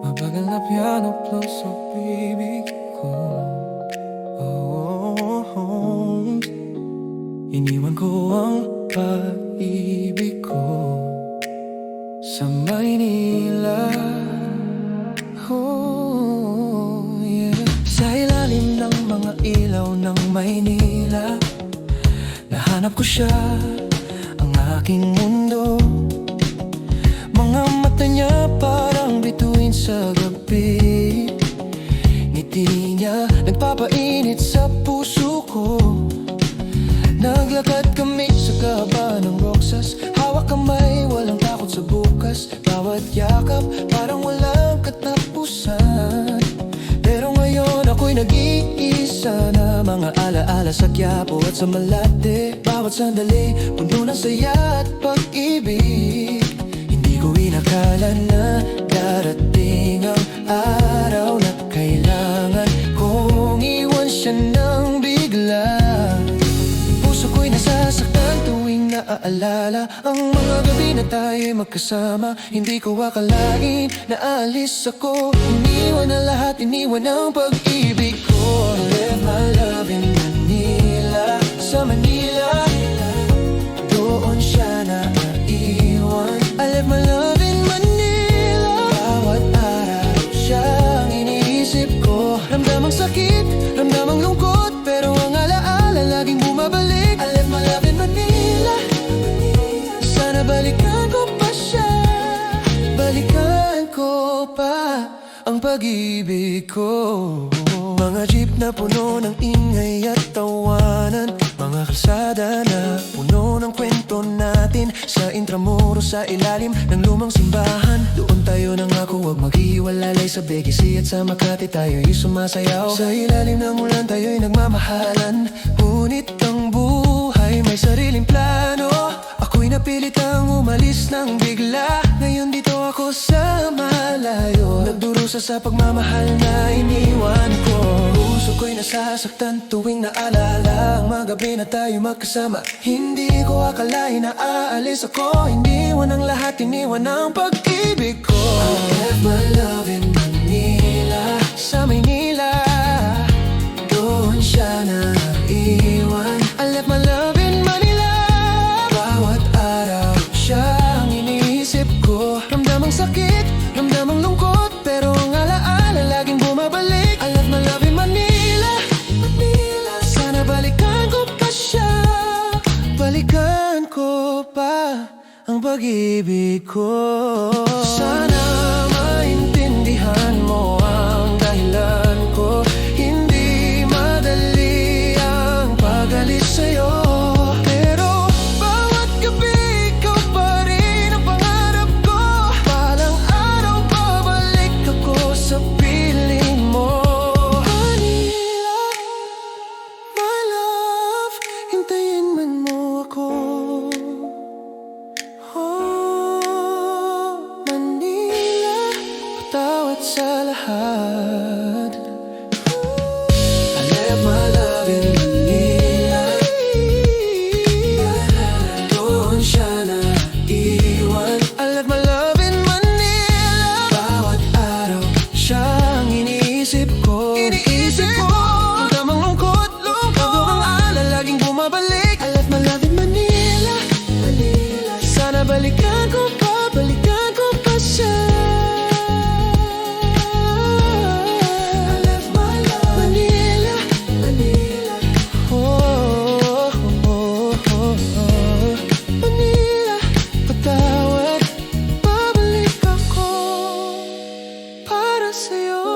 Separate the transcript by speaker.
Speaker 1: Mabagal na piano close sa bibig ko. Iniwan ko ang pag-ibig ko sa Maynila. Yeah. Sa ilalim ng mga ilaw ng Maynila, nahanap ko siya, ang aking mundo. Mga mata niya parang bituin sa gabi. Ngiti niya nagpapainit sa puso ko. Naglakad kami sa kahaba ng Roxas, hawak kamay, walang takot sa bukas. Bawat yakap parang walang katapusan. Pero ngayon ako'y nag-iisa na, mga alaala sa Quiapo at sa Malate. Bawat sandali puno ng saya at pag-ibig. Hindi ko inakala na darating ang araw na kailangan kong iwan siya ng bigla. Puso ko'y nasasaktan tuwing naaalala ang mga gabi na tayo'y magkasama. Hindi ko akalain na aalis ako, iniwan na lahat, iniwan ang pag-ibig ko. I left my love in Manila, sa Manila, doon siya naiwan. I left my love in Manila, bawat araw siyang iniisip ko. Ramdamang sakit, ramdamang lungkot, pero ang alaala laging bumabalik. I left my love in Manila, sana balikan ko pa siya, balikan ko pa ang pag-ibig ko. Mga jeep na puno ng ingay at tawanan, mga kalsada na puno ng kwento natin. Sa Intramuros, sa ilalim ng lumang simbahan, doon tayo nangako huwag maghiwalay. Sa Begisi at sa Makati tayo'y sumasayaw. Sa ilalim ng ulan tayo'y nagmamahalan. Ngunit ang buhay may sariling plano, ako'y napilitang umalis ng bigla. Ngayon dito ako sa malayo, nagdurusa sa pagmamahal na iniwan ko. Puso ko'y nasasaktan tuwing naalala ang mga gabi na tayo magkasama. Hindi ko akalain na aalis ako, iniwan ang lahat, iniwan ang pag-ibig ko. I left my love in Manila, sa Maynila, doon siya naiwan. I left my love in Manila, bawat araw siyang iniisip ko. Ramdamang sakit, ramdamang lungkot, pero ang alaala laging bumabalik. I left my love in Manila, Manila, sana balikan ko pa siya, balikan ko pa ang pag-ibig ko. Sana maintindihan mo ang dahilan ko, hindi madali ang pag-alis sa'yo. Pero bawat gabi ikaw pa rin ang pangarap ko. Balang araw babalik ako sa piling mo. Manila, my love, hintayin man mo ako. Manila, patawad sa lahat. I left my love in Manila, doon siya naiwan. I left my love in Manila, bawat araw siyang iniisip ko. Ramdamang lungkot, pero ang ala laging bumabalik. I left my love in Manila, sana balikan ko pa, balikan ko pa siya. I left my love Manila, Manila, patawad, babalik ako para sa'yo.